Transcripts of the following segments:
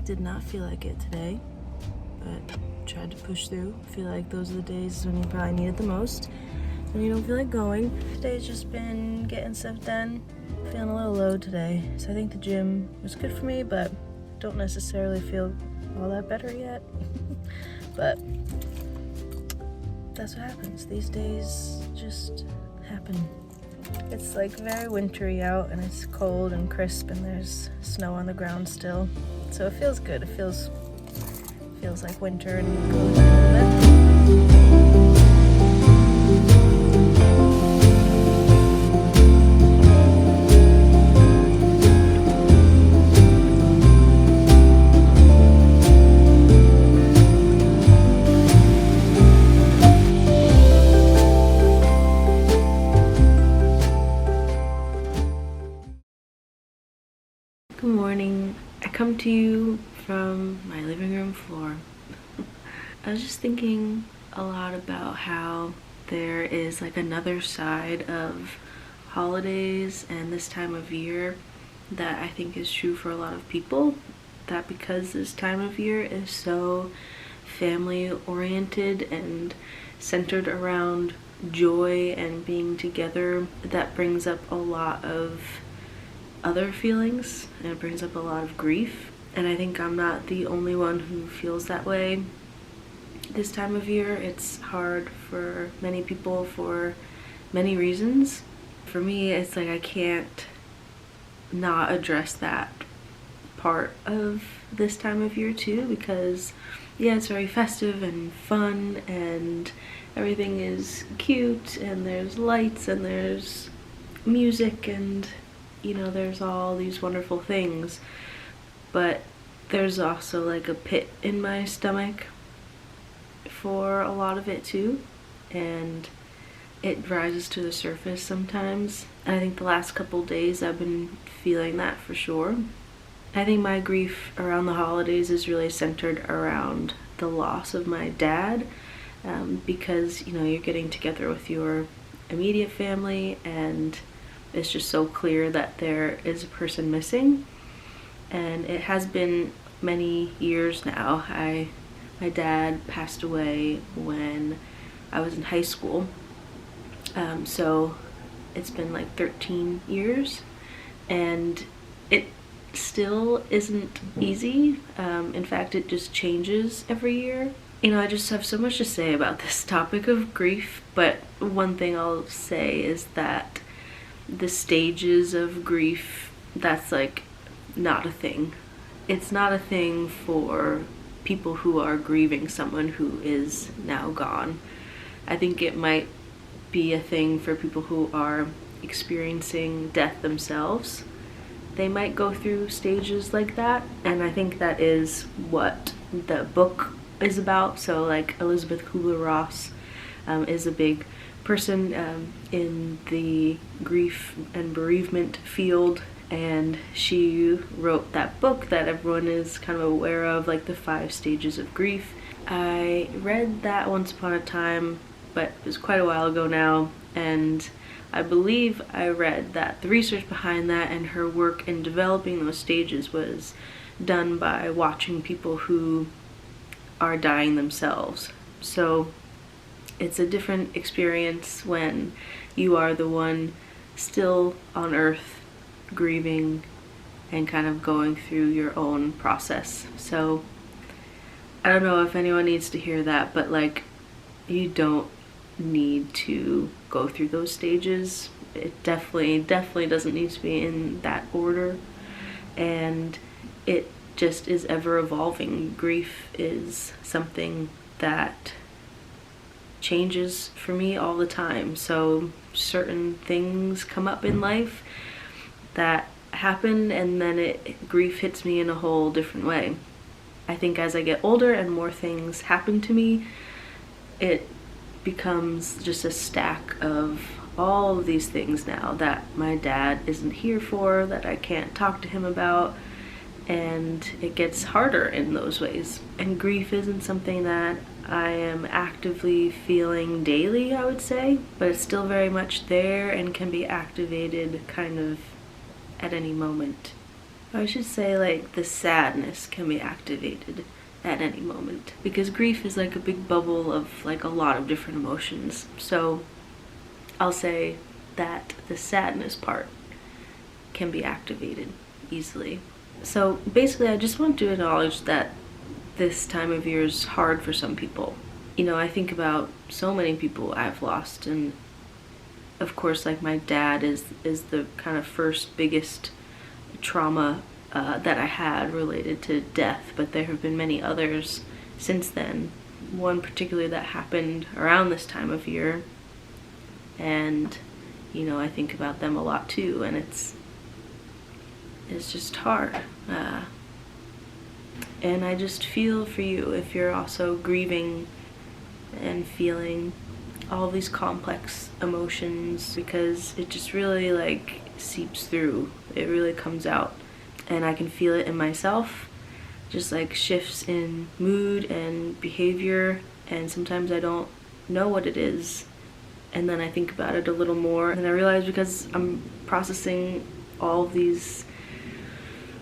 Did not feel like it today, but tried to push through. I feel like those are the days when you probably need it the most, when you don't feel like going. Today's just been getting stuff done. Feeling a little low today, so I think the gym was good for me, but don't necessarily feel all that better yet. But that's what happens. These days just happen. It's like very wintry out and it's cold and crisp and there's snow on the ground still. So it feels good. It feels like winter and cozy a little bit. Good morning. I come to you from my living room floor. I was just thinking a lot about how there is like another side of holidays and this time of year that I think is true for a lot of people, that because this time of year is so family oriented and centered around joy and being together, that brings up a lot of other feelings and it brings up a lot of grief. And I think I'm not the only one who feels that way this time of year. It's hard for many people for many reasons. For me, it's like I can't not address that part of this time of year too, because yeah, it's very festive and fun and everything is cute and there's lights and there's music and you know, there's all these wonderful things, but there's also like a pit in my stomach for a lot of it too, and it rises to the surface sometimes. And I think the last couple days I've been feeling that for sure. I think my grief around the holidays is really centered around the loss of my dad, because you know, you're getting together with your immediate family and it's just so clear that there is a person missing. And it has been many years now. My dad passed away when I was in high school, so it's been like 13 years and it still isn't easy. In fact, it just changes every year. You know, I just have so much to say about this topic of grief, but one thing I'll say is that the stages of grief, that's like not a thing. It's not a thing for people who are grieving someone who is now gone. I think it might be a thing for people who are experiencing death themselves. They might go through stages like that, and I think that is what the book is about. So like Elizabeth Kubler-Ross is a big person in the grief and bereavement field, and she wrote that book that everyone is kind of aware of, like the 5 stages of grief. I read that once upon a time, but it was quite a while ago now, and I believe I read that the research behind that and her work in developing those stages was done by watching people who are dying themselves. So it's a different experience when you are the one still on earth grieving and kind of going through your own process. So I don't know if anyone needs to hear that, but like, you don't need to go through those stages. It definitely doesn't need to be in that order, and it just is ever evolving. Grief is something that changes for me all the time. So certain things come up in life that happen, and then grief hits me in a whole different way. I think as I get older and more things happen to me, it becomes just a stack of all of these things now that my dad isn't here for, that I can't talk to him about, and it gets harder in those ways. And grief isn't something that I am actively feeling daily, I would say, but it's still very much there and can be activated kind of at any moment. I should say, like, the sadness can be activated at any moment, because grief is like a big bubble of like a lot of different emotions. So I'll say that the sadness part can be activated easily. So basically, I just want to acknowledge that this time of year is hard for some people. You know, I think about so many people I've lost, and of course, like, my dad is the kind of first biggest trauma that I had related to death, but there have been many others since then. One particularly that happened around this time of year, and you know, I think about them a lot too, and it's just hard. And I just feel for you if you're also grieving and feeling all these complex emotions, because it just really like seeps through. It really comes out, and I can feel it in myself, just like shifts in mood and behavior, and sometimes I don't know what it is, and then I think about it a little more, and I realize because I'm processing all of these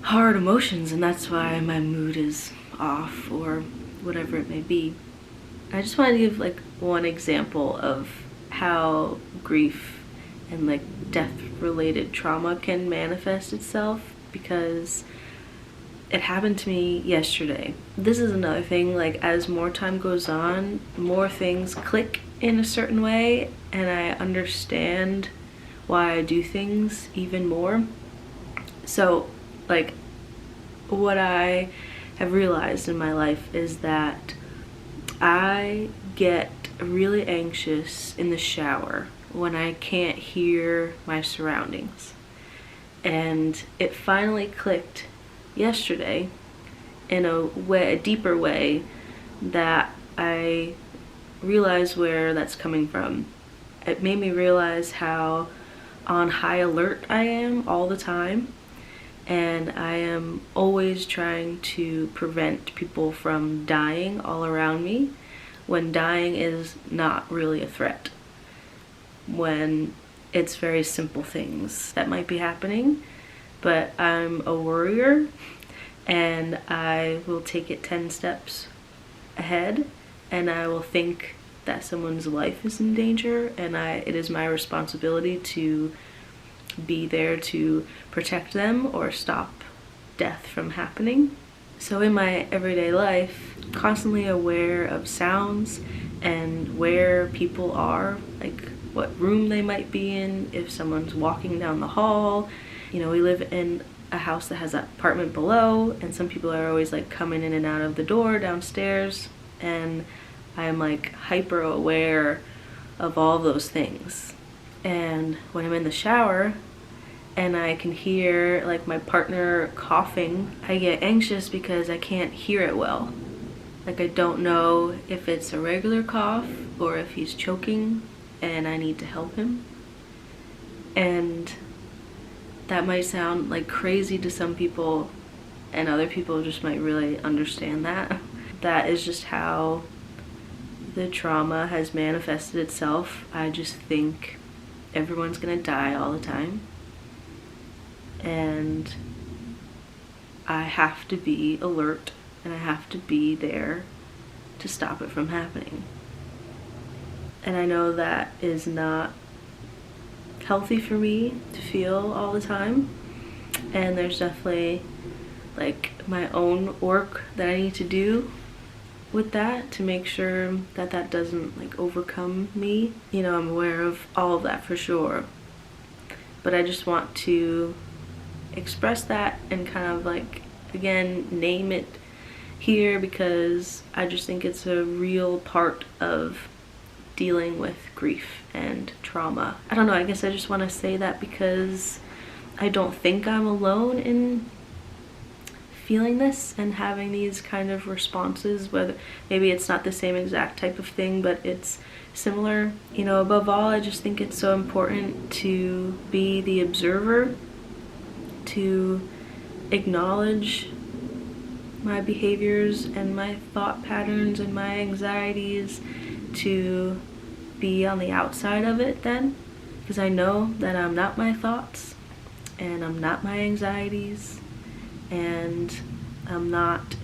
hard emotions, and that's why my mood is off or whatever it may be. I just want to give like one example of how grief and like death related trauma can manifest itself, because it happened to me yesterday. This is another thing, like, as more time goes on, more things click in a certain way, and I understand why I do things even more. So like, what I have realized in my life is that I get really anxious in the shower when I can't hear my surroundings. And it finally clicked yesterday in a deeper way, that I realized where that's coming from. It made me realize how on high alert I am all the time, and I am always trying to prevent people from dying all around me, when dying is not really a threat, when it's very simple things that might be happening, but I'm a worrier, and I will take it 10 steps ahead, and I will think that someone's life is in danger, and it is my responsibility to be there to protect them or stop death from happening. So in my everyday life, constantly aware of sounds and where people are, like what room they might be in, if someone's walking down the hall. You know, we live in a house that has an apartment below, and some people are always like coming in and out of the door downstairs, and I'm like hyper aware of all those things. And when I'm in the shower and I can hear like my partner coughing, I get anxious because I can't hear it well. Like, I don't know if it's a regular cough or if he's choking and I need to help him. And that might sound like crazy to some people, and other people just might really understand that. That is just how the trauma has manifested itself. I just think everyone's gonna die all the time, and I have to be alert, and I have to be there to stop it from happening. And I know that is not healthy for me to feel all the time, and there's definitely like my own work that I need to do with that to make sure that that doesn't like overcome me. You know, I'm aware of all of that for sure, but I just want to express that and kind of like, again, name it here, because I just think it's a real part of dealing with grief and trauma. I don't know, I guess I just want to say that because I don't think I'm alone in feeling this and having these kind of responses, whether maybe it's not the same exact type of thing, but it's similar. You know, above all, I just think it's so important to be the observer, to acknowledge my behaviors and my thought patterns and my anxieties, to be on the outside of it then, because I know that I'm not my thoughts and I'm not my anxieties, and I'm not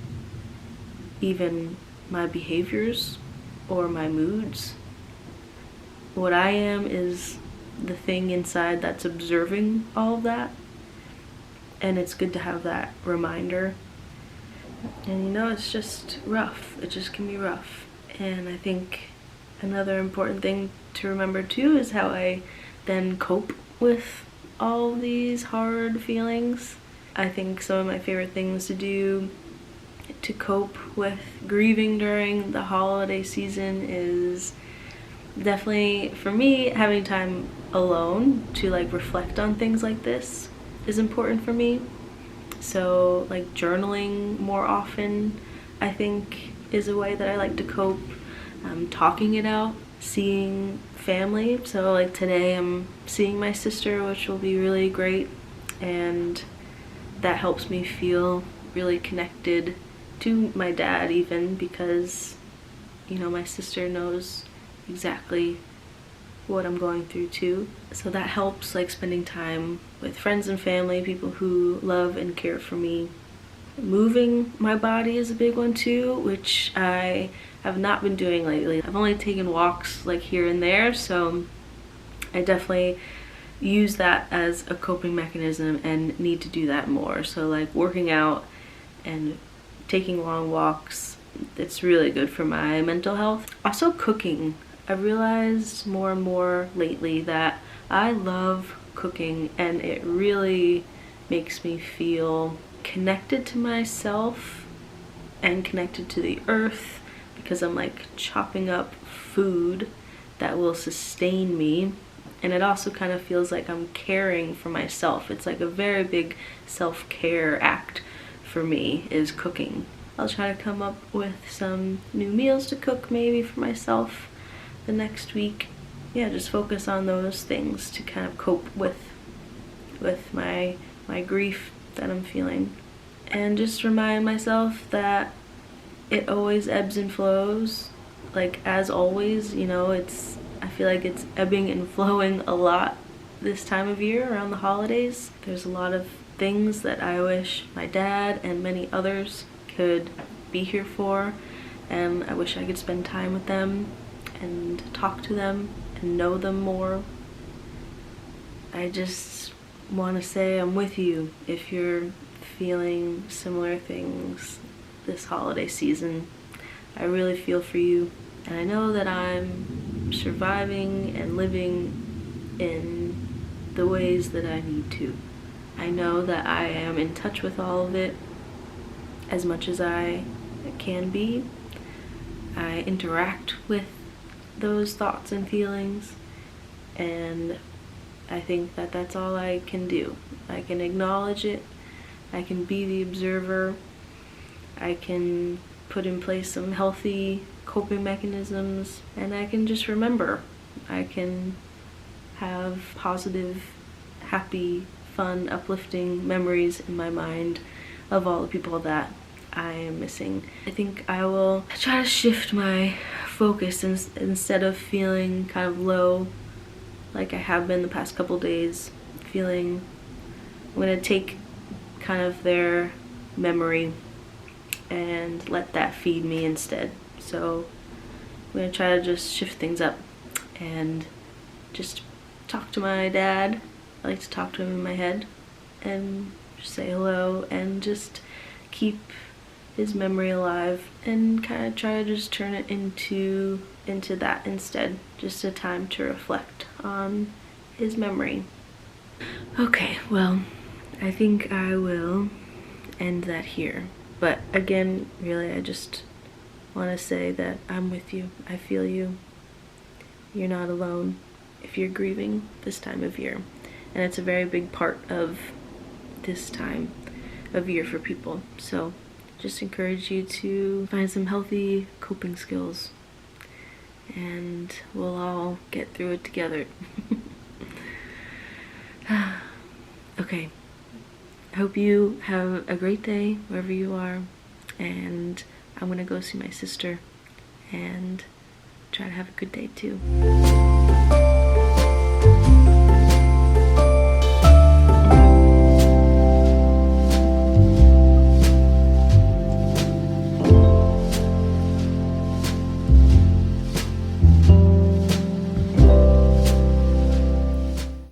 even my behaviors or my moods. What I am is the thing inside that's observing all of that, and it's good to have that reminder. And you know, it's just rough. It just can be rough. And I think another important thing to remember too is how I then cope with all these hard feelings. I think some of my favorite things to do to cope with grieving during the holiday season is definitely, for me, having time alone to like reflect on things like this is important for me. So like journaling more often, I think, is a way that I like to cope. Talking it out, seeing family. So like today I'm seeing my sister, which will be really great, and that helps me feel really connected to my dad, even because, you know, my sister knows exactly what I'm going through too. So that helps, like spending time with friends and family, people who love and care for me. Moving my body is a big one too, which I have not been doing lately. I've only taken walks like here and there, so I definitely use that as a coping mechanism and need to do that more. So like working out and taking long walks, it's really good for my mental health. Also cooking. I've realized more and more lately that I love cooking, and it really makes me feel connected to myself and connected to the earth, because I'm like chopping up food that will sustain me. And it also kind of feels like I'm caring for myself. It's like a very big self-care act for me, is cooking. I'll try to come up with some new meals to cook maybe for myself the next week. Yeah, just focus on those things to kind of cope with my grief that I'm feeling. And just remind myself that it always ebbs and flows. Like as always, you know, I feel like it's ebbing and flowing a lot this time of year around the holidays. There's a lot of things that I wish my dad and many others could be here for, and I wish I could spend time with them and talk to them and know them more. I just want to say I'm with you if you're feeling similar things this holiday season. I really feel for you, and I know that I'm surviving and living in the ways that I need to. I know that I am in touch with all of it as much as I can be. I interact with those thoughts and feelings, and I think that that's all I can do. I can acknowledge it, I can be the observer, I can put in place some healthy coping mechanisms, and I can just remember. I can have positive, happy, fun, uplifting memories in my mind of all the people that I am missing. I think I will try to shift my focus instead of feeling kind of low like I have been the past couple days, I'm gonna take kind of their memory and let that feed me instead. So I'm gonna try to just shift things up and just talk to my dad. I like to talk to him in my head and just say hello and just keep his memory alive, and kind of try to just turn it into that instead. Just a time to reflect on his memory. Okay, well, I think I will end that here. But again, really, I just want to say that I'm with you. I feel you. You're not alone if you're grieving this time of year. And it's a very big part of this time of year for people. So just encourage you to find some healthy coping skills, and we'll all get through it together. Okay, I hope you have a great day wherever you are, and I'm gonna go see my sister and try to have a good day too.